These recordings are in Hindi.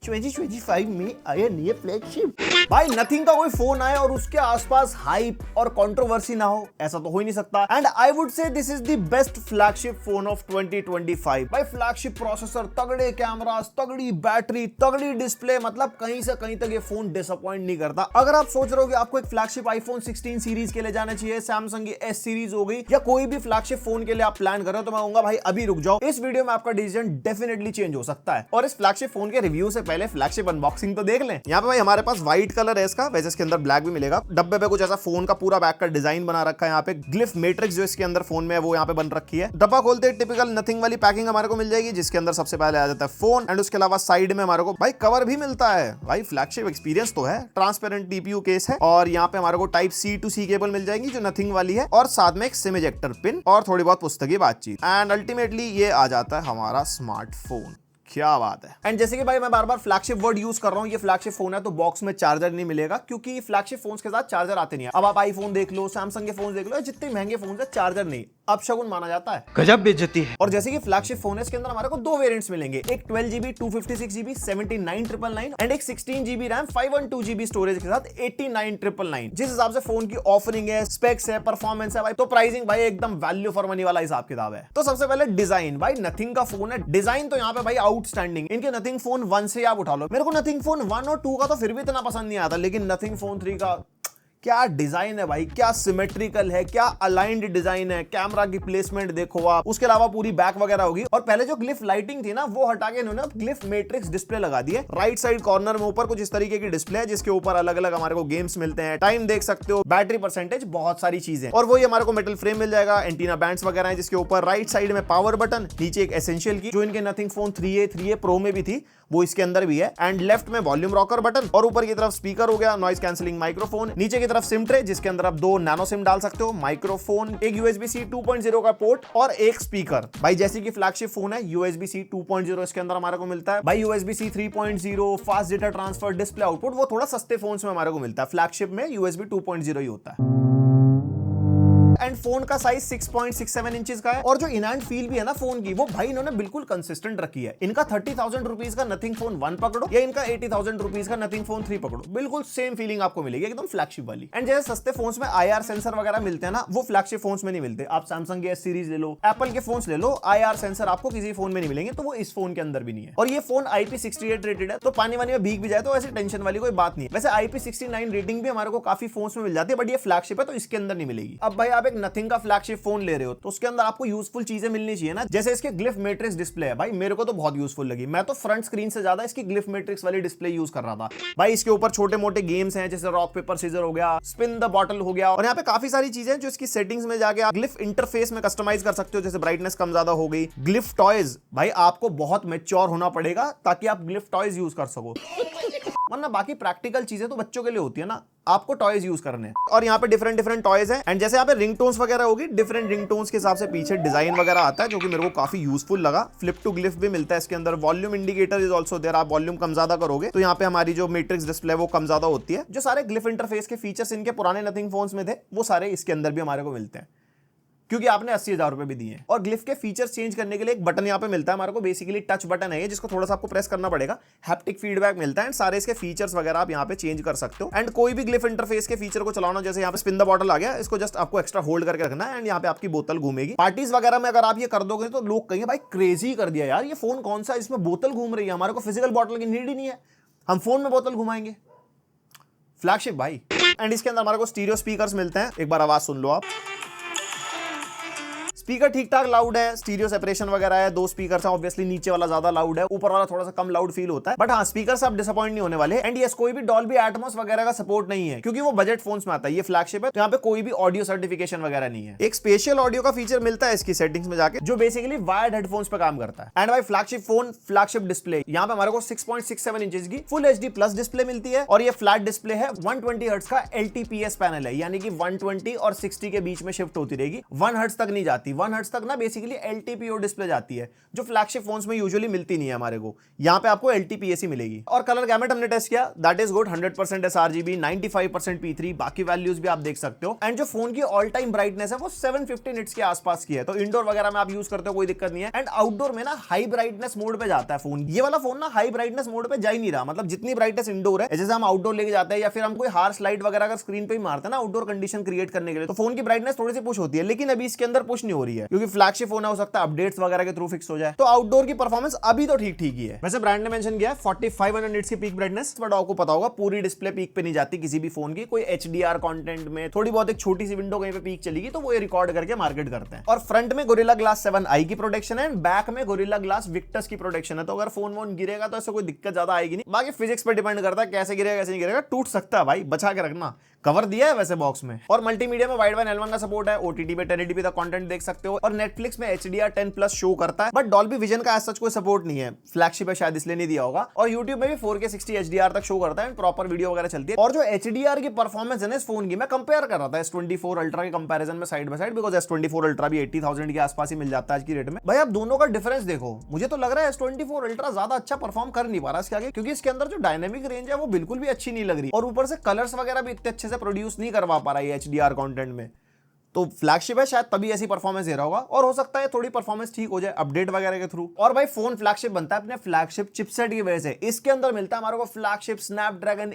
2025 में आया नया फ्लैगशिप। भाई नथिंग का कोई फोन आया और उसके आसपास हाइप और कंट्रोवर्सी ना हो, ऐसा तो हो ही नहीं सकता। And I would say this is the best flagship phone of 2025। भाई फ्लैगशिप प्रोसेसर, तगड़े कैमरास, तगड़ी बैटरी, तगड़ी डिस्प्ले, मतलब कहीं से कहीं तक ये फोन डिसअपॉइंट नहीं करता। अगर आप सोच रहे हो कि आपको एक फ्लैगशिप आईफोन 16 सीरीज के लिए जाना चाहिए, सैमसंग की एस सीरीज हो गई, या कोई भी फ्लैगशिप फोन के लिए आप प्लान कर रहे हो, तो मैं कहूंगा भाई अभी रुक जाओ। इस वीडियो में आपका डिसीजन डेफिनेटली चेंज हो सकता है। और इस फ्लैगशिप फोन के रिव्यू से पहले फ्लैगशिप अनबॉक्सिंग तो देख लें। यहाँ पे भाई हमारे पास व्हाइट कलर है इसका, वैसे इसके अंदर ब्लैक भी मिलेगा। डब्बे पे कुछ ऐसा फोन का पूरा बैक का डिजाइन बना रखा है। यहाँ पे ग्लिफ मैट्रिक्स जो इसके अंदर फोन में है वो यहाँ पे बन रखी है। डब्बा खोलते ही टिपिकल नथिंग वाली पैकिंग हमारे को मिल जाएगी, जिसके अंदर सबसे पहले आ जाता है फोन, एंड उसके अलावा साइड में हमारे को भाई कवर भी मिलता है। भाई फ्लैगशिप एक्सपीरियंस तो है। ट्रांसपेरेंट टीपीयू केस है और यहाँ पे हमारे को type C to C cable मिल जाएगी जो नथिंग वाली है, और साथ में एक सिम इजेक्टर पिन और थोड़ी बहुत पुस्तकीय बातचीत। एंड अल्टीमेटली ये आ जाता है हमारा स्मार्टफोन। क्या बात है। एंड जैसे कि भाई मैं बार बार फ्लैगशिप वर्ड यूज कर रहा हूँ, ये फ्लैगशिप फोन है तो बॉक्स में चार्जर नहीं मिलेगा, क्योंकि फ्लैगशिप फोन्स के साथ चार्जर आते नहीं है। अब आप आईफोन देख लो, सैमसंग के फोन देख लो, जितने महंगे फोन है चार्जर नहीं, अब शगुन माना जाता है। गजब बेइज्जती है। और जैसे कि फ्लैगशिप फोन है, इसके अंदर हमारे को दो वेरिएंट्स मिलेंगे, एक 12GB 256GB 79999 एंड एक 16GB रैम 512GB स्टोरेज के साथ 89999। जिस हिसाब से फोन की ऑफरिंग है, स्पेक्स है, परफॉर्मेंस है भाई, तो प्राइसिंग भाई एकदम वैल्यू फॉर मनी वाला हिसाब किताब है। तो सबसे पहले डिजाइन, भाई नथिंग का फोन है, डिजाइन तो यहाँ पे भाई आउटस्टैंडिंग। इनके नथिंग फोन 1 से आप उठा लो, मेरे को नथिंग फोन 1 और 2 का तो फिर भी इतना पसंद नहीं आता, लेकिन नथिंग फोन 3 का क्या डिजाइन है भाई, क्या सिमेट्रिकल है, क्या अलाइंड डिजाइन है। कैमरा की प्लेसमेंट देखो आप, उसके अलावा पूरी बैक वगैरह होगी। और पहले जो ग्लिफ लाइटिंग थी ना, वो हटा के इन्होंने ग्लिफ मैट्रिक्स डिस्प्ले लगा दी है। राइट साइड कॉर्नर में ऊपर कुछ इस तरीके की डिस्प्ले है, जिसके ऊपर अलग अलग हमारे को गेम्स मिलते हैं, टाइम देख सकते हो, बैटरी परसेंटेज, बहुत सारी चीजें। और वही हमारे को मेटल फ्रेम मिल जाएगा, एंटीना बैंड्स वगैरह है, जिसके ऊपर राइट साइड में पावर बटन, नीचे एक एसेंशियल की जो इनके नथिंग फोन 3A प्रो में भी थी, वो इसके अंदर भी है। एंड लेफ्ट में वॉल्यूम रॉकर बटन, और ऊपर की तरफ स्पीकर हो गया, नॉइज कैंसिलिंग माइक्रोफोन, नीचे की तरफ सिम ट्रे, जिसके अंदर आप 2 नैनो सिम डाल सकते हो, माइक्रोफोन, एक USB-C 2.0 का पोर्ट और एक स्पीकर। भाई जैसे कि फ्लैगशिप फोन है, USB-C 2.0 इसके अंदर हमारे को मिलता है। भाई USB-C 3.0 fast data transfer display output, वो थोड़ा सस्ते फोन्स में हमारे को मिलता है, फ्लैगशिप में USB 2.0 ही होता है। एंड फोन का साइज 6.67 इंचेस का है, और जो इन हैंड फील भी है ना फोन की, वो भाई इन्होंने बिल्कुल कंसिस्टेंट रखी है। इनका 30,000 रुपीज का नथिंग फोन 1 पकड़ो, या इनका 80,000 रुपीज का नथिंग फोन 3 पकड़ो, बिल्कुल सेम फीलिंग आपको मिलेगी, एकदम फ्लैगशिप वाली। एंड जैसे सस्ते फोन्स में IR सेंसर वगैरह मिलते हैं ना, वो फ्लैगशिप फोन्स में नहीं मिलते। आप सैमसंग के एस सीरीज ले लो, एप्पल के फोन्स ले लो, IR सेंसर आपको किसी फोन में नहीं मिलेंगे, तो वो इस फोन के अंदर भी नहीं है। और ये फोन IP68 रेटेड है, तो पानी वानी में भीग भी जाए तो ऐसी टेंशन वाली कोई बात नहीं है। वैसे IP69 रेटिंग भी हमारे को काफी फोन्स में मिल जाती है, बट ये फ्लैगशिप है तो इसके अंदर नहीं मिलेगी। अब भाई आप एक नथिंग का फ्लैगशिप फोन ले रहे हो, तो उसके अंदर आपको यूजफुल चीजें मिलनी चाहिए ना, जैसे इसके ग्लिफ मैट्रिक्स डिस्प्ले है। भाई मेरे को तो बहुत यूजफुल लगी, मैं तो फ्रंट स्क्रीन से ज्यादा इसकी ग्लिफ मैट्रिक्स वाली डिस्प्ले यूज कर रहा था। भाई इसके ऊपर छोटे मोटे गेम्स हैं, जैसे रॉक पेपर सीजर हो गया, स्पिन द बॉटल हो गया, और यहाँ पे काफी सारी चीजें जो इसकी सेटिंग्स में जाके आप ग्लिफ इंटरफेस में कस्टमाइज कर सकते हो, जैसे ब्राइटनेस कम ज्यादा हो गई। ग्लिफ टॉयज, भाई आपको बहुत मैच्योर होना पड़ेगा ताकि आप ग्लिफ टॉयज यूज कर सको, वरना बाकी प्रैक्टिकल चीजें तो बच्चों के लिए होती है ना, आपको टॉयज यूज करने हैं। और यहाँ पे डिफरेंट टॉयज हैं, एंड जैसे यहाँ पे रिंगटोन्स वगैरह होगी, डिफरेंट रिंगटोन्स के हिसाब से पीछे डिजाइन वगैरह आता है, जो कि मेरे को काफी यूजफुल लगा। फ्लिप टू ग्लिफ भी मिलता है इसके अंदर। Volume indicator is also there, आप वॉल्यूम कम ज्यादा करोगे तो यहाँ पे हमारी जो मैट्रिक्स डिस्प्ले वो कम ज्यादा होती है। जो सारे ग्लिफ इंटरफेस के फीचर्स इनके पुराने नथिंग फोन्स में थे, वो सारे इसके अंदर भी हमारे को मिलते हैं, क्योंकि आपने 80,000 रुपए भी दिए हैं। और ग्लिफ के फीचर्स चेंज करने के लिए एक बटन यहाँ पे मिलता है हमारे को, बेसिकली टच बटन है, जिसको थोड़ा सा आपको प्रेस करना पड़ेगा। हैप्टिक फीडबैक मिलता है, एंड सारे इसके फीचर्स वगैरह आप यहाँ पे चेंज कर सकते हो। एंड कोई भी ग्लिफ इंटरफेस के फीचर को चलाना, जैसे यहाँ पे स्पिन द बॉटल आ गया, इसको जस्ट आपको एक्स्ट्रा होल्ड करके रखना है, एंड यहाँ पे आपकी बोतल घूमेगी। पार्टीज वगैरह में अगर आप ये कर दोगे तो लोग कहेंगे भाई क्रेजी कर दिया यार, ये फोन कौन सा, इसमें बोतल घूम रही है, हमारे को फिजिकल बॉटल की नीड ही नहीं है, हम फोन में बोतल घुमाएंगे। फ्लैगशिप भाई। एंड इसके अंदर हमारे को स्टीरियो स्पीकर्स मिलते हैं, एक बार आवाज सुन लो आप। स्पीकर ठीक ठाक लाउड है, स्टीरियो सेपरेशन वगैरह है, 2 स्पीकर हैं, ऑब्वियसली नीचे वाला ज्यादा लाउड है, ऊपर वाला थोड़ा सा कम लाउड फील होता है, बट हाँ स्पीकर से आप डिसअपॉइंट नहीं होने वाले। एंड यस, कोई भी डॉल्बी एटमॉस वगैरह का सपोर्ट नहीं है, क्योंकि वो बजट फोन्स में आता है, ये फ्लैगशिप है, तो यहाँ पे कोई भी ऑडियो सर्टिफिकेशन वगैरह नहीं है। एक स्पेशल ऑडियो का फीचर मिलता है इसकी सेटिंग्स में जाके, जो बेसिकली वायर्ड हेडफोन्स पे काम करता है। एंड भाई फ्लैगशिप फोन, फ्लैगशिप डिस्प्ले, यहाँ पे हमारे को 6.67 इंचेस की फुल HD प्लस डिस्प्ले मिलती है, और ये फ्लैट डिस्प्ले है। 120 हर्ट्ज का LTPS पैनल है, यानी कि 120 और 60 के बीच में शिफ्ट होती रहेगी, 1 हर्ट्ज तक नहीं जाती है। जाती, 1 हर्ट्ज तक ना बेसिकली LTPO डिस्प्ले जाती है, जो फ्लैगशिप फोन्स में यूजुअली मिलती नहीं है हमारे को। यहाँ पे आपको LTPS ही मिलेगी। और कलर गैमेट हमने टेस्ट किया, that is good, 100% sRGB, 95% P3, बाकी वैल्यूज भी आप देख सकते हो। एंड जो फोन की ऑल टाइम ब्राइटनेस है वो 750 निट्स के आसपास की है, तो इंडोर वगैरह में आप यूज करते हो कोई दिक्कत नहीं है। एंड आउटडोर में ना हाई ब्राइटनेस मोड पे जाता है फोन। ये वाला फोन ना हाई ब्राइटनेस मोड पे जा ही नहीं रहा, मतलब जितनी ब्राइटनेस इंडोर है, जैसे हम आउटडोर लेके जाते हैं या फिर हम कोई हार्श लाइट वगैरह अगर स्क्रीन पे ही मारते हैं ना आउटडोर कंडीशन क्रिएट करने के लिए, तो फोन की ब्राइटनेस थोड़ी सी पुश होती है, लेकिन अभी इसके अंदर पुश नहीं हो रही है क्योंकि फ्लैगशिप फोन हो सकता है अपडेट्स वगैरह के थ्रू फिक्स हो जाए। तो आउटडोर की परफॉर्मेंस अभी तो ठीक ठीक ही है। वैसे ब्रांड ने मेंशन किया 4500 निट्स की पीक ब्राइटनेस, बट आपको पता होगा पूरी डिस्प्ले पीक पे नहीं जाती किसी भी फोन की। कोई HDR कंटेंट में थोड़ी बहुत एक छोटी सी विंडो कहीं पे पीक चलेगी तो वो ये रिकॉर्ड करके मार्केट करते हैं। और फ्रंट में गोरिल्ला ग्लास 7i की प्रोटेक्शन है, बैक में गोरिल्ला ग्लास विक्टस की प्रोटेक्शन है, तो अगर फोन वोन गिरेगा तो ऐसे कोई दिक्कत ज्यादा आएगी नहीं। बाकी फिजिक्स पे डिपेंड करता है कैसे गिरेगा कैसे नहीं गिरेगा, टूट सकता है भाई, बचा के रखना। कवर दिया है वैसे बॉक्स में। और मल्टीमीडिया में वाइड L1 का सपोर्ट है, OTT पे 1080p तक कंटेंट देख सकते हो, और नेटफ्लिक्स में HDR10+ शो करता है, बट डॉल्बी विजन का ऐसा कोई सपोर्ट नहीं है, फ्लैगशिप है शायद इसलिए नहीं दिया होगा। और यूट्यूब में भी 4K 60 HDR तक शो करता है, प्रॉपर वीडियो वगैरह चलती है। और जो HDR की परफॉर्मेंस है ना इस फोन की, मैं कंपेयर कर रहा था S24 अल्ट्रा के कंपैरिजन में side by side, because S24 ultra भी 80,000 के आसपास ही मिल जाता है आज की रेट में। भाई आप दोनों का डिफरेंस देखो, मुझे तो लग रहा है S24 अल्ट्रा ज्यादा अच्छा परफॉर्म कर नहीं पा रहा इसके आगे, क्योंकि इसके अंदर जो डायनेमिक रेंज है वो बिल्कुल भी अच्छी नहीं लग रही, और ऊपर से कलर्स वगैरह भी इतने अच्छे से प्रोड्यूस नहीं करवा पा रहा है HDR कंटेंट में। तो फ्लैगशिप है शायद तभी ऐसी परफॉर्मेंस दे रहा होगा, और हो सकता है थोड़ी परफॉर्मेंस ठीक हो जाए अपडेट वगैरह के थ्रू। और भाई फोन फ्लैगशिप बनता है अपने फ्लैगशिप चिपसेट की वजह से। इसके अंदर मिलता है हमारे को flagship Snapdragon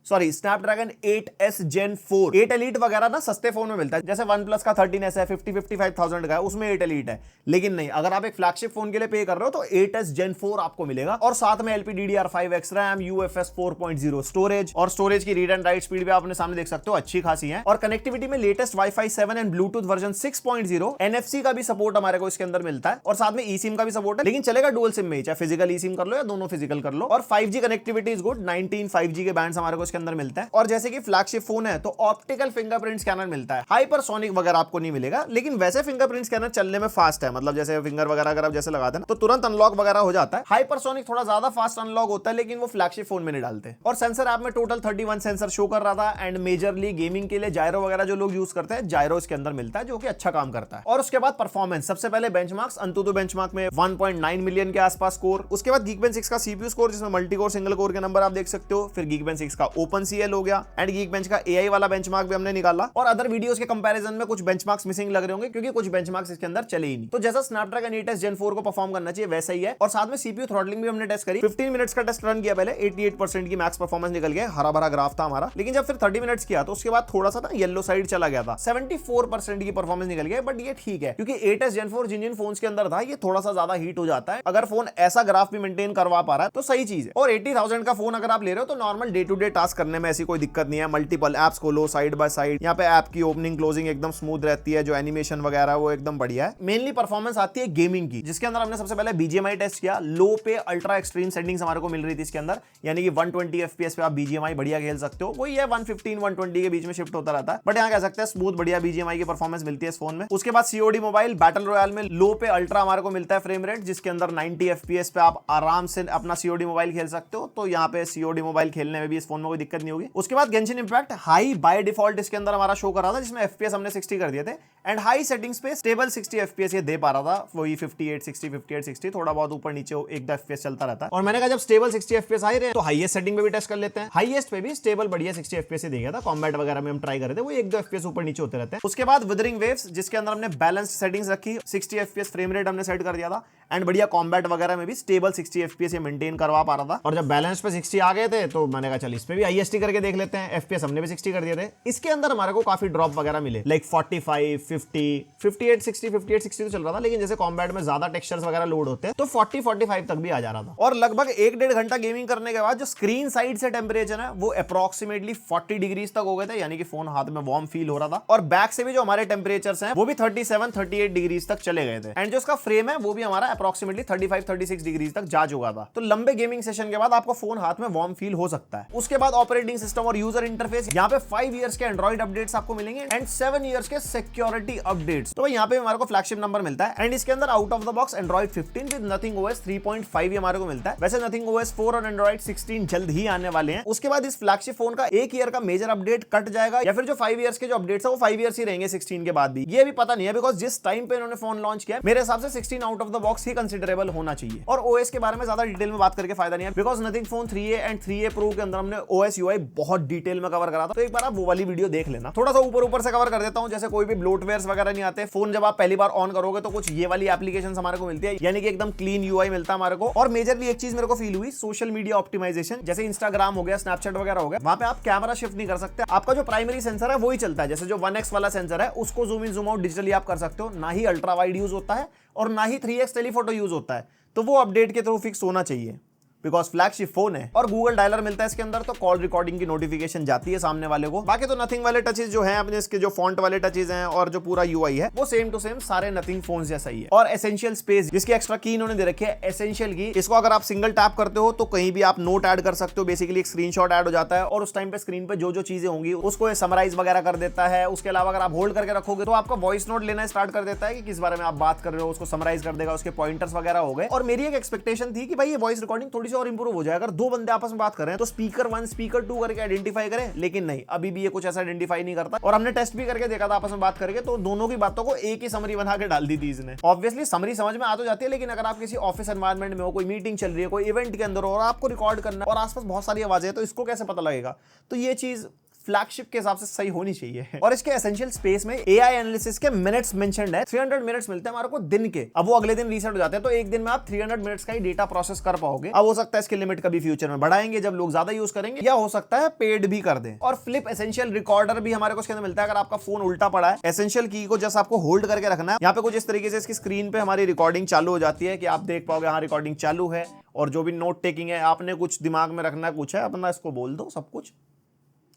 8S Gen 4। 8 Elite वगैरह ना सस्ते फोन में मिलता है, जैसे OnePlus का 13S है 50-55,000 का है, उसमें 8 Elite है। लेकिन नहीं, अगर आप एक फ्लैगशिप फोन के लिए पे कर रहे हो तो 8S Gen 4 आपको मिलेगा, और साथ में LPDDR5X रैम, UFS 4.0 स्टोरेज, और स्टोरेज की रीड एंड राइट स्पीड भी आप अपने सामने देख सकते हो अच्छी खासी है। और कनेक्टिविटी में latest Wi-Fi 7 and Bluetooth version 6.0, NFC का भी सपोर्ट हमारे को इसके अंदर मिलता है, और साथ में eSIM का भी सपोर्ट है, लेकिन चलेगा डुअल सिम में, चाहे फिजिकल eSIM कर लो या दोनों फिजिकल कर लो। और 5G connectivity is good, 19 5G के बैंड्स हमारे को इसके अंदर मिलता है। और जैसे कि फ्लैगशिप फोन है तो ऑप्टिकल फिंगरप्रिंट स्कैनर मिलता है, हाइपरसोनिक वगैरह आपको नहीं मिलेगा, लेकिन वैसे फिंगरप्रिंट स्कैनर चलने में फास्ट है, मतलब जैसे फिंगर वगैरह अगर आप जैसे लगाते हैं तो तुरंत अनलॉक वगैरह हो जाता है। हाइपरसोनिक थोड़ा ज्यादा फास्ट अनलॉक होता है, लेकिन वो फ्लैगशिप फोन में नहीं डालते। और सेंसर ऐप में टोटल 31 सेंसर शो कर रहा था, एंड मेजरली गेमिंग के लिए जायरो वगैरह जो लोग यूज करते हैं, जायरो इसके अंदर मिलता है जो कि अच्छा काम करता है। और उसके बाद परफॉर्मेंस, सबसे पहले बेंचमार्क्स, अंतुतु बेंचमार्क में 1.9 मिलियन के आसपास स्कोर। उसके बाद Geekbench 6 का CPU स्कोर, जिसमें मल्टी कोर सिंगल कोर के नंबर आप देख सकते हो। फिर Geekbench 6 का OpenCL हो गया, एंड Geekbench का AI वाला बेंचमार्क भी हमने निकाला। और अदर वीडियोस के कंपैरिजन में कुछ बेंचमार्क्स मिसिंग लग रहे होंगे, क्योंकि कुछ बेंचमार्क्स इसके अंदर चले ही नहीं। तो जैसा स्नैपड्रैगन 8S Gen 4 को परफॉर्म करना चाहिए वैसा ही है। और साथ में CPU थ्रॉटलिंग भी हमने टेस्ट करी, 15 मिनट्स का टेस्ट रन किया पहले, 88% की मैक्स परफॉर्मेंस निकल गया, हरा भरा ग्राफ था हमारा। लेकिन जब फिर 30 मिनट्स किया तो उसके बाद थोड़ा सा ना येलो साइड चला गया था, 74% की परफॉर्मेंस निकल गया। बट ये ठीक है, क्योंकि 8S Gen 4 जिन फोन्स के अंदर था ये थोड़ा सा ज्यादा हीट हो जाता है। अगर फोन ऐसा ग्राफ भी मेंटेन करवा पा रहा है तो सही चीज है। और 80,000 का फोन अगर आप ले रहे हो तो normal day to day task करने में ऐसी कोई दिक्कत नहीं है। मल्टीपल एप्स खोलो साइड बाय साइड, यहाँ पे ऐप की ओपनिंग क्लोजिंग एकदम स्मूथ रहती है, जो एनिमेशन वगैरह वो एकदम बढ़िया है। मेनली परफॉर्मेंस आती है गेमिंग की, जिसके अंदर हमने सबसे पहले BGMI टेस्ट किया। लो पे अल्ट्रा एक्सट्रीम सेटिंग्स हमारे को मिल रही थी इसके अंदर, यानी कि 120 FPS पे आप BGMI बढ़िया खेल सकते हो। वही है 115-120 के बीच में शिफ्ट होता रहता है, बट यहाँ कह सकते हैं स्मूथ बढ़िया BGMI की परफॉर्मेंस मिलती है इस फोन में। उसके बाद COD मोबाइल बैटल रॉयल में लो पे अल्ट्रा हमारे को मिलता है फ्रेम रेट, जिसके अंदर 90 FPS पे आप आराम से अपना COD मोबाइल खेल सकते हो। तो यहाँ पे COD मोबाइल खेलने में भी इस फोन में कोई दिक्कत नहीं होगी। उसके बाद Genshin impact high by default इसके अंदर हमारा शो कर रहा था, जिसमें FPS हमने 60 कर दिए थे, एंड हाई सेटिंग्स पे स्टेबल 60 FPS ये दे पा रहा था, वही 58-60 थोड़ा बहुत ऊपर नीचे 1-2 FPS चलता रहता है। और मैंने कहा जब स्टेबल 60 FPS आ रहे तो हाईएस्ट सेटिंग पे भी टेस्ट कर लेते हैं। हाईएस्ट पे भी स्टेबल बढ़िया 60 FPS दे गया था, कॉम्बैट वगैरह में हम ट्राई कर रहे थे, वो 1-2 FPS ऊपर नीचे होते रहते हैं। उसके बाद विदरिंग वेव्स, जिसके अंदर हमने बैलेंस्ड सेटिंग्स रखी, 60 FPS फ्रेम रेट हमने सेट कर दिया था, एंड बढ़िया कॉम्बैट वगैरह में भी स्टेबल 60 FPS ये मेंटेन करवा पा रहा था। और जब बैलेंस पे 60 आ गए थे तो मैंने कहा चल इस पे भी IST करके देख लेते हैं। FPS हमने भी 60 कर दिए थे। इसके अंदर हमारे को काफी ड्रॉप वगैरह मिले, लाइक 45, 50, 58-60 तो चल रहा था, लेकिन जैसे कॉम्बैट में ज्यादा टेक्सचर्स वगैरह लोड होते हैं तो 40-45 तक भी आ जा रहा था। और लगभग 1-1.5 घंटा गेमिंग करने के बाद जो स्क्रीन साइड से टेम्परेचर है वो अप्रोक्सीमेटली 40 डिग्रीज तक हो गए थे, यानी कि फोन हाथ में वार्म फील हो रहा था। और बैक से भी जो हमारे टेम्परेचर्स हैं वो भी 37-38 डिग्रीज तक चले गए थे, एंड जो उसका फ्रेम है वो भी हमारा अप्रोक्सीमेटली 35-36 डिग्रीज तक जा चुका था। तो लंबे गेमिंग सेशन के बाद आपको फोन हाथ में वार्म फील हो सकता है। उसके बाद ऑपरेटिंग सिस्टम और यूजर इंटरफेस। यहाँ पे 5 इयर्स के एंड्रॉइड अपडेट्स आपको मिलेंगे एंड 7 इयर्स के सिक्योरिटी अपडेट्स। तो यहाँ पे हमारे को फ्लैगशिप नंबर मिलता है एंड इसके अंदर out of the box Android 15 with nothing OS 3.5 हमारे को मिलता है। वैसे नथिंग ओएस 4 और एंड्रॉइड 16 जल्द ही आने वाले हैं। उसके बाद इस फ्लैगशिप फोन का 1 ईयर का मेजर अपडेट कट जाएगा या फिर जो 5 इयर्स के जो अपडेट्स है वो 5 इयर्स ही रहेंगे 16 के बाद भी, ये भी पता नहीं है, बिकॉज जिस टाइम पे इन्होंने फोन लॉन्च किया मेरे हिसाब से 16 out of the box he considerable होना चाहिए। और ओएस के बारे में ज्यादा डिटेल में बात करके फायदा नहीं है, because nothing phone 3A and 3A pro के अंदर हमने ओएस यूआई बहुत डिटेल में कवर करा था, तो एक बार आप वो वाली वीडियो देख लेना। थोड़ा सा ऊपर से कवर कर देता हूं, जैसे कोई भी ब्लोटवेयर्स वगैरह नहीं आते। फोन जब आप पहली बार ऑन करोगे तो कुछ ये वाली एप्लीकेशंस हमारे को मिलती है, यानी कि एकदम क्लीन यूआई मिलता है हमारे को। और मेजरली एक चीज मेरे को फील हुई, सोशल मीडिया ऑप्टिमाइजेशन, जैसे इंस्टाग्राम हो गया, स्नैपचैट वगैरह हो गया, वहां पे आप कैमरा शिफ्ट नहीं कर सकते, आपका जो प्राइमरी सेंसर है वही चलता है। जैसे जो 1x वाला सेंसर है उसको zoom in zoom out digitally आप कर सकते हो, ना ही अल्ट्रा वाइड यूज होता है और ना ही 3x टेलीफोटो यूज होता है, तो वो अपडेट के थ्रू फिक्स होना चाहिए, बिकॉज फ्लैगशिप फोन है। और गूगल डायलर मिलता है इसके अंदर, तो कॉल रिकॉर्डिंग की नोटिफिकेशन जाती है सामने वाले को। बाकी तो नथिंग वाले टचेस जो हैं अपने, इसके जो फॉन्ट वाले टचेस हैं और जो पूरा यूआई है वो सेम टू सेम सारे नथिंग फोन जैसा ही है। और एसेंशियल स्पेस जिसकी एक्स्ट्रा की इन्होंने दे रखी है, एसेंशियल की, इसको अगर आप सिंगल टैप करते हो तो कहीं भी आप नोट ऐड कर सकते हो, बेसिकली एक स्क्रीनशॉट ऐड हो जाता है और उस टाइम पे स्क्रीन पे जो जो चीजें होंगी उसको समराइज वगैरह कर देता है। उसके अलावा अगर आप होल्ड करके रखोगे तो आपका वॉइस नोट लेना स्टार्ट कर देता है कि किस बारे में आप बात कर रहे हो, उसको समराइज कर देगा, उसके पॉइंटर्स वगैरह हो गए। और मेरी एक एक्सपेक्टेशन थी कि भाई ये वॉइस रिकॉर्डिंग थोड़ी सी और इंप्रूव हो जाएगा, दो बंदे आपस में बात कर रहे हैं तो स्पीकर 1 स्पीकर 2 करके आइडेंटिफाई करें, लेकिन नहीं, अभी भी ये कुछ ऐसा आइडेंटिफाई नहीं करता। और हमने टेस्ट भी करके देखा था आपस में बात करके, तो दोनों की बातों को एक ही समरी बना के डाल दी थी इसने। ऑब्वियसली समरी समझ में आ तो जाती है, लेकिन अगर आप किसी ऑफिस एनवायरनमेंट में हो, कोई मीटिंग चल रही है, कोई इवेंट के अंदर हो और आपको रिकॉर्ड करना है और आसपास बहुत सारी आवाजें हैं, तो इसको कैसे पता लगेगा? तो ये चीज फ्लैगशिप के हिसाब से सही होनी चाहिए। और इसके एसेंशियल स्पेस में एआई एनालिसिस के मिनट्स मेंशन्ड है, 300 मिनट्स मिलते हैं हमारे को दिन के। अब वो अगले दिन रीसेट हो जाते हैं, तो एक दिन में आप 300 मिनट्स का ही डेटा प्रोसेस कर पाओगे। अब हो सकता है इसकी लिमिट कभी फ्यूचर में बढ़ाएंगे जब लोग ज्यादा यूज करेंगे, या हो सकता है पेड भी कर दें। और फ्लिप एसेंशियल रिकॉर्डर भी हमारे को इसके अंदर मिलता है। अगर आपका फोन उल्टा पड़ा है, एसेंशियल की को जस्ट आपको होल्ड करके रखना है। यहाँ पे कुछ इस तरीके से इसकी स्क्रीन पे हमारी रिकॉर्डिंग चालू हो जाती है कि आप देख पाओगे हाँ रिकॉर्डिंग चालू है, और जो भी नोट टेकिंग है आपने कुछ दिमाग में रखना है, कुछ है अपना, इसको बोल दो, सब कुछ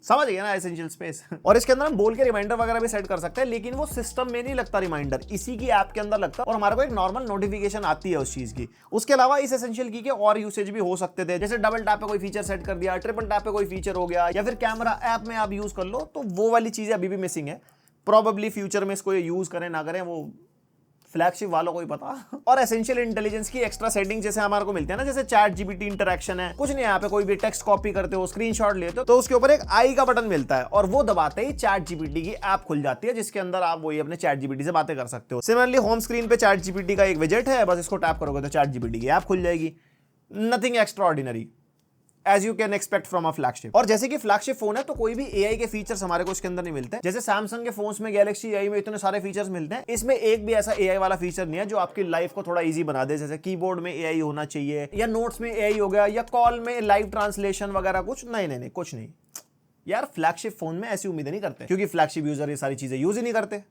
समझ गया ना, एसेंशियल स्पेस। और इसके अंदर हम बोल के रिमाइंडर वगैरह भी सेट कर सकते हैं, लेकिन वो सिस्टम में नहीं लगता रिमाइंडर, इसी की ऐप के अंदर लगता है और हमारे को एक नॉर्मल नोटिफिकेशन आती है उस चीज की। उसके अलावा इस एसेंशियल की के और यूसेज भी हो सकते थे, जैसे डबल टैप पे कोई फीचर सेट कर दिया, ट्रिपल टैप पे कोई फीचर हो गया, या फिर कैमरा ऐप में आप यूज कर लो, तो वो वाली चीजें अभी भी मिसिंग है। प्रॉबेबली फ्यूचर में इसको यूज करें ना करें वो फ्लैगशिप वालों को ही पता। और एसेंशियल इंटेलिजेंस की एक्स्ट्रा सेटिंग जैसे हमारे को मिलती है ना, जैसे चैट जीपीटी इंटरेक्शन है, कुछ नहीं, यहाँ पे कोई भी टेक्स्ट कॉपी करते हो, स्क्रीनशॉट लेते हो, तो उसके ऊपर एक आई का बटन मिलता है और वो दबाते ही चैट जीपीटी की ऐप खुल जाती है, जिसके अंदर आप वही अपने चैट जीपीटी से बातें कर सकते हो। सिमिलरली होम स्क्रीन पे चैट जीपीटी का एक विजेट है, बस इसको टैप करोगे तो चैट जीपीटी की ऐप खुल जाएगी। Nothing extraordinary as you can expect from a flagship. और जैसे कि फ्लैगशिप फोन है तो कोई भी एआई के फीचर्स हमारे को इसके अंदर नहीं मिलते, जैसे सैमसंग के फोन्स में, गैलेक्सी एआई में इतने सारे फीचर्स मिलते हैं, इसमें एक भी ऐसा एआई वाला फीचर नहीं है जो आपकी लाइफ को थोड़ा इजी बना दे। जैसे कीबोर्ड में एआई होना चाहिए, या नोट्स में एआई हो गया, या कॉल में लाइव ट्रांसलेशन वगैरह, कुछ नहीं, कुछ नहीं यार। फ्लैगशिप फोन में ऐसी उम्मीदें नहीं करते, क्योंकि फ्लैगशिप यूजर ये सारी चीजें यूज ही नहीं करते,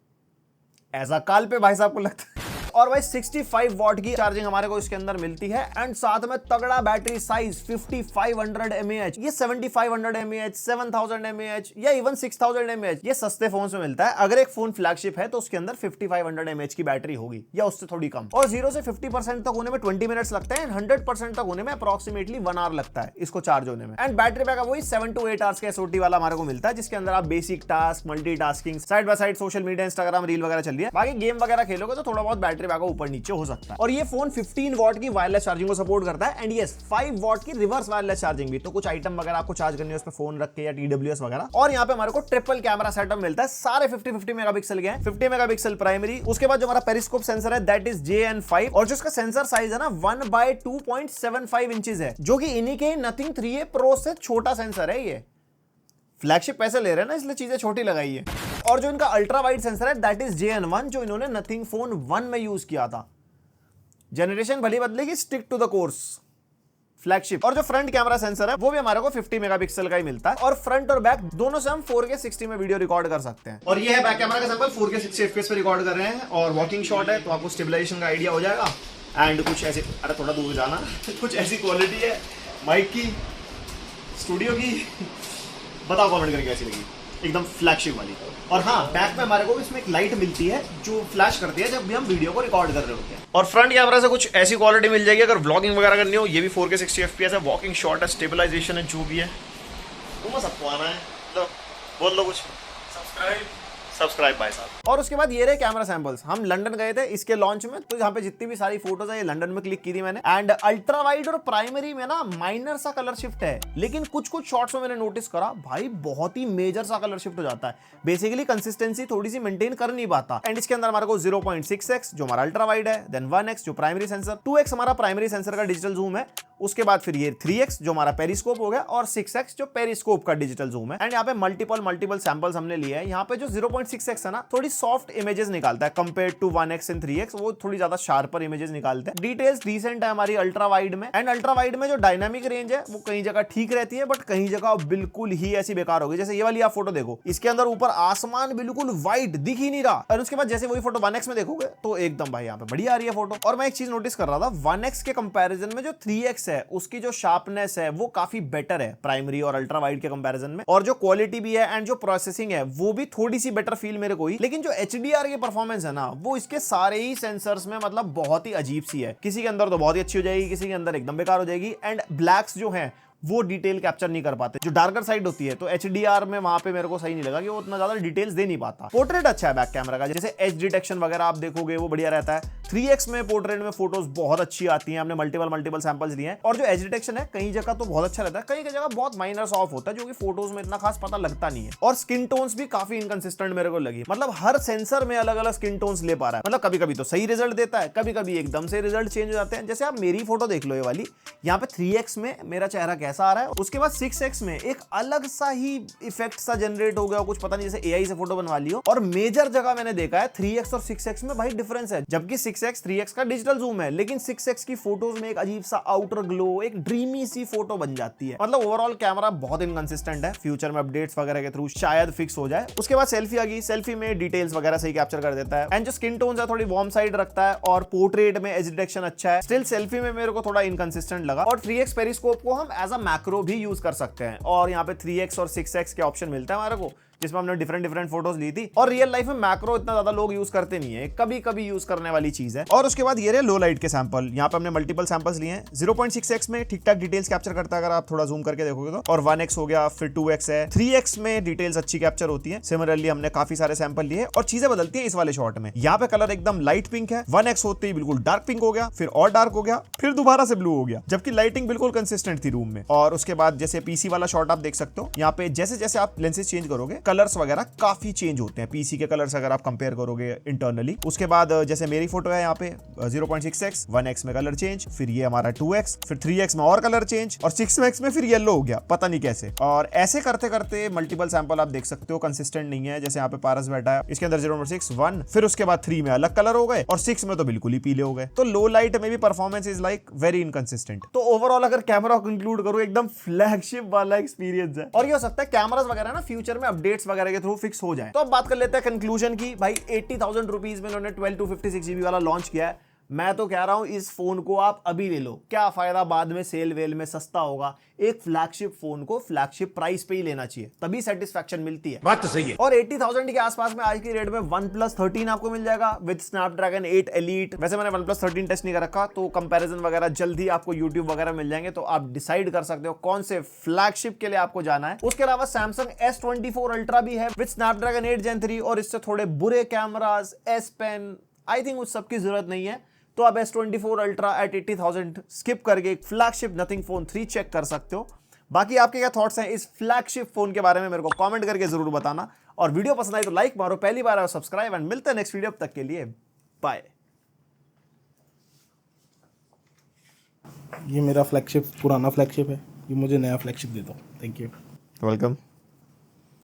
ऐसा काल पे भाई साहब को लगता है। और भाई 65 वॉट की चार्जिंग हमारे को इसके अंदर मिलती है एंड साथ में तगड़ा बैटरी साइज 5500 mAh। ये 7500 mAh, 7000 mAh या इवन 6000 mAh ये सस्ते फोन में मिलता है। अगर एक फोन फ्लैगशिप है तो उसके अंदर 5500 mAh की बैटरी होगी या उससे थोड़ी कम। और 0 से 50% तक होने में 20 मिनट्स लगते हैं, 100% तक होने में अप्रॉक्सीमेटली 1 आवर लगता है इसको चार्ज होने में। एंड बैटरी बैकअप वही 7 to 8 आवर्स का SOT वाला हमारे को मिलता है, जिसके अंदर आप basic task, multitasking, side by side social media, Instagram reel वगैरह चल रही है, बाकी गेम वगैरह खेलोगे तो थोड़ा बहुत बैटरी बैकअप ऊपर नीचे हो सकता है। और ये फोन 15 वॉट की वायरलेस चार्जिंग को सपोर्ट करता है एंड यस 5 वॉट की रिवर्स वायरलेस चार्जिंग भी। तो कुछ आइटम वगैरह आपको चार्ज करनी है उस पे फोन रख के, या TWS वगैरह। और यहाँ पे हमारे को ट्रिपल कैमरा सेटअप मिलता है, सारे 50-50 मेगापिक्सल के हैं, 50 मेगापिक्सल प्राइमरी। उसके बाद जो हमारा पेरिस्कोप सेंसर है दैट इज JN5, और जो इसका सेंसर साइज है ना 1/2.75 इंचेस है, जो कि इन्हीं के नथिंग 3A प्रो से छोटा सेंसर है। ये फ्लैगशिप पैसे ले रहे हैं ना, इसलिए चीजें छोटी लगाई है। और जो इनका अल्ट्रा वाइड सेंसर है दैट इज JN1, जो इन्होंने नथिंग फोन 1 में यूज किया था। जनरेशन भली बदलेगी, stick to the course flagship. और जो फ्रंट कैमरा सेंसर है वो भी हमारे को 50 मेगापिक्सल का ही मिलता है, और फ्रंट और बैक दोनों से हम 4K 60 में वीडियो रिकॉर्ड कर सकते हैं। और ये है बैक कैमरा का सैंपल, 4K 60 FPS पे रिकॉर्ड कर रहे हैं, और वॉकिंग शॉट है तो आपको स्टेबलाइजेशन का आइडिया हो जाएगा। एंड कुछ ऐसे, अरे थोड़ा दूर जाना कुछ ऐसी क्वालिटी है माइक की, स्टूडियो की, बताओ कमेंट करके कैसी लगी, एकदम फ्लैगशिप वाली। और हाँ, बैक में हमारे को इसमें एक लाइट मिलती है जो फ्लैश करती है जब भी हम वीडियो को रिकॉर्ड कर रहे होते हैं। और फ्रंट कैमरा से कुछ ऐसी क्वालिटी मिल जाएगी अगर व्लॉगिंग वगैरह करनी हो। ये भी 4K 60 FPS है, वॉकिंग शॉट है, स्टेबलाइजेशन है, जो भी है तुम्हें सबको आना है, लो बोल लो कुछ। सब्सक्राइब भाई साहब। और उसके बाद ये रहे कैमरा सैंपल्स। हम लंदन गए थे इसके लॉन्च में, तो यहाँ पे जितनी भी सारी फोटोज है ये लंदन में क्लिक की थी मैंने। एंड अल्ट्रा वाइड और प्राइमरी में ना माइनर सा कलर शिफ्ट है, लेकिन कुछ कुछ शॉट्स में मैंने नोटिस करा भाई बहुत ही मेजर सा कलर शिफ्ट हो जाता है। बेसिकली कंसिस्टेंसी थोड़ी सी मेंटेन कर नहीं पाता। एंड इसके अंदर हमारे को 0.6x जो हमारा अल्ट्रा वाइड है, देन 1x जो प्राइमरी सेंसर, 2x हमारा प्राइमरी सेंसर का डिजिटल जूम है, उसके बाद फिर ये 3x जो हमारा पेरिस्कोप हो गया, और 6x जो पेरिस्कोप का डिजिटल जूम है। एंड यहाँ पे मल्टीपल सैंपल्स हमने लिए हैं। यहाँ पे जो 0.6x है ना, थोड़ी सॉफ्ट इमेजेस निकालता है compare to 1x and 3x, वो थोड़ी ज्यादा शार्पर इमेजेस निकालते हैं। डिटेल्स डिसेंट है हमारी अल्ट्रा वाइड में। एंड अल्ट्रा वाइड में जो डायनामिक रेंज है वो कहीं जगह ठीक रहती है, बट कहीं जगह बिल्कुल ही ऐसी बेकार होगी। जैसे ये वाली आप फोटो देखो, इसके अंदर ऊपर आसमान बिल्कुल वाइट दिख ही नहीं रहा, और उसके बाद जैसे वही फोटो 1x में देखोगे तो एकदम भाई यहाँ पे बढ़िया आ रही है फोटो। और मैं एक चीज नोटिस कर रहा था, 1x के कंपैरिजन में जो 3x है उसकी जो शार्पनेस है वो काफी बेटर है प्राइमरी और अल्ट्रा वाइड के कंपैरिजन में, और जो क्वालिटी भी है एंड जो प्रोसेसिंग है वो भी थोड़ी सी बेटर फील मेरे को ही। लेकिन जो HDR की परफॉर्मेंस है ना, वो इसके सारे ही सेंसर्स में मतलब बहुत ही अजीब सी है। किसी के अंदर तो बहुत ही अच्छी हो जाएगी, किसी के अंदर एकदम बेकार हो जाएगी। एंड ब्लैक्स जो है वो डिटेल कैप्चर नहीं कर पाते, जो डार्कर साइड होती है। तो HDR में वहां पे मेरे को सही नहीं लगा कि वो उतना ज्यादा डिटेल्स दे नहीं पाता। पोर्ट्रेट अच्छा है बैक कैमरा का, जैसे एज डिटेक्शन वगैरह आप देखोगे वो बढ़िया रहता है। 3x में पोर्ट्रेट में फोटोज बहुत अच्छी आती हैं। हमने मल्टीपल सैंपल्स लिए हैं, और जो एज डिटेक्शन है कई जगह तो बहुत अच्छा रहता है, कई जगह बहुत माइनर ऑफ होता है, जो कि फोटोज में इतना खास पता लगता नहीं है। और स्किन टोन्स भी काफी इनकंसिस्टेंट मेरे को लगी, मतलब हर सेंसर में अलग अलग स्किन टोन्स ले पा रहा है। मतलब कभी कभी तो सही रिजल्ट देता है, कभी कभी एकदम से रिजल्ट चेंज हो जाते हैं। जैसे आप मेरी फोटो देख लो, ये वाली, यहाँ पे 3x में मेरा चेहरा कैसा आ रहा है, उसके बाद 6x में एक अलग सा ही इफेक्ट सा जनरेट हो गया, कुछ पता नहीं, जैसे AI से फोटो बनवा लियो। और मेजर जगह मैंने देखा है 3x और 6x में भाई डिफरेंस है, जबकि 6x 3x का डिजिटल जूम है, लेकिन 6x की फोटोज में एक अजीब सा आउटर ग्लो, एक ड्रीमी सी फोटो बन जाती है। मतलब ओवरऑल कैमरा बहुत इनकंसिस्टेंट है। फ्यूचर में अपडेट्स वगैरह के थ्रू शायद फिक्स हो जाए। उसके बाद सेल्फी आ गई, सेल्फी में डिटेल्स वगैरह सही कैप्चर कर देता है। एंड जो स्किन टोन्स है थोड़ी वार्म साइड रखता है, और पोर्ट्रेट में एज डिटेक्शन अच्छा है। स्टिल सेल्फी में मेरे को थोड़ा इनकंसिस्टेंट लगा। और 3x पेरिस्कोप को हम एज अ मैक्रो भी यूज कर सकते हैं, और यहाँ पे 3x और 6x के ऑप्शन मिलता है हमारे को, जिसमें हमने डिफरेंट फोटोज ली थी। और रियल लाइफ में मैक्रो इतना ज्यादा लोग यूज करते नहीं है, कभी कभी यूज करने वाली चीज है। और उसके बाद ये रहे लो लाइट के सैंपल। यहाँ पे हमने मल्टीपल सैंपल्स लिए हैं। 0.6x में ठीक ठाक डिटेल्स कैप्चर करता है अगर आप थोड़ा जूम करके देखोगे तो, और 1x हो गया, फिर 2x है। 3x में डिटेल्स अच्छी कैप्चर होती है। सिमिलरली हमने काफी सारे सैंपल लिए, और चीजें बदलती है इस वाले शॉट में। यहाँ पे कलर एकदम लाइट पिंक है, 1x होते ही बिल्कुल डार्क पिंक हो गया, फिर और डार्क हो गया, फिर दोबारा से ब्लू हो गया, जबकि लाइटिंग बिल्कुल कंसिस्टेंट थी रूम में। और उसके बाद जैसे PC वाला शॉट आप देख सकते हो, यहाँ पे जैसे जैसे आप लेंसेज चेंज करोगे कलर्स वगैरह काफी चेंज होते हैं, PC के कलर्स अगर आप कंपेयर करोगे इंटरनली। उसके बाद जैसे मेरी फोटो है यहाँ पे 0.6x, 1x में कलर चेंज, फिर ये हमारा 2x, फिर 3x में और कलर चेंज, और 6x में फिर येलो हो गया, पता नहीं कैसे। और ऐसे करते करते मल्टीपल सैंपल आप देख सकते हो कंसिस्टेंट नहीं है। जैसे यहाँ पे पारस बैठा है, इसके अंदर 0.6, 1, फिर उसके बाद 3 में अलग कलर हो गए, और 6 में तो बिल्कुल ही पीले हो गए। तो लो लाइट में भी performance is like very inconsistent. तो ओवरऑल अगर कैमरा को इंक्लूड करूं, एकदम फ्लैगशिप वाला एक्सपीरियंस है। और ये हो सकता है कैमरास वगैरह ना फ्यूचर में अपडेट्स वगैरह के थ्रू फिक्स हो जाए। तो अब बात कर लेते हैं कंक्लूजन की। भाई 80,000 रुपीज में उन्होंने 12/256 GB वाला लॉन्च किया है। मैं तो कह रहा हूं इस फोन को आप अभी ले लो, क्या फायदा बाद में सेल वेल में सस्ता होगा। एक फ्लैगशिप फोन को फ्लैगशिप प्राइस पे ही लेना चाहिए, तभी सेटिस्फैक्शन मिलती है। बात तो सही है। और 80,000 के आसपास में आज की रेट में OnePlus 13 आपको मिल जाएगा विद स्नैपड्रैगन 8 Elite। वैसे मैंने OnePlus 13 टेस्ट नहीं कर रखा, तो कंपैरिजन वगैरह जल्दी आपको YouTube वगैरह मिल जाएंगे, तो आप डिसाइड कर सकते हो कौन से फ्लैगशिप के लिए आपको जाना है। उसके अलावा Samsung S24 Ultra भी है विद स्नैपड्रैगन 8 Gen 3 और इससे थोड़े बुरे cameras, S Pen, I think उस सबकी जरूरत नहीं है। तो आप S24 Ultra एट 80,000 स्किप करके एक फ्लैगशिप नथिंग फोन 3 चेक कर सकते हो। बाकी आपके क्या थॉट्स हैं इस फ्लैगशिप फोन के बारे में मेरे को कमेंट करके जरूर बताना, और वीडियो पसंद आई तो लाइक मारो, पहली बार आओ सब्सक्राइब, एंड मिलते हैं नेक्स्ट वीडियो। अब तक के लिए बाय। ये मेरा फ्लैगशिप पुराना फ्लैगशिप है, ये मुझे नया फ्लैगशिप दे दो। Thank you. वेलकम।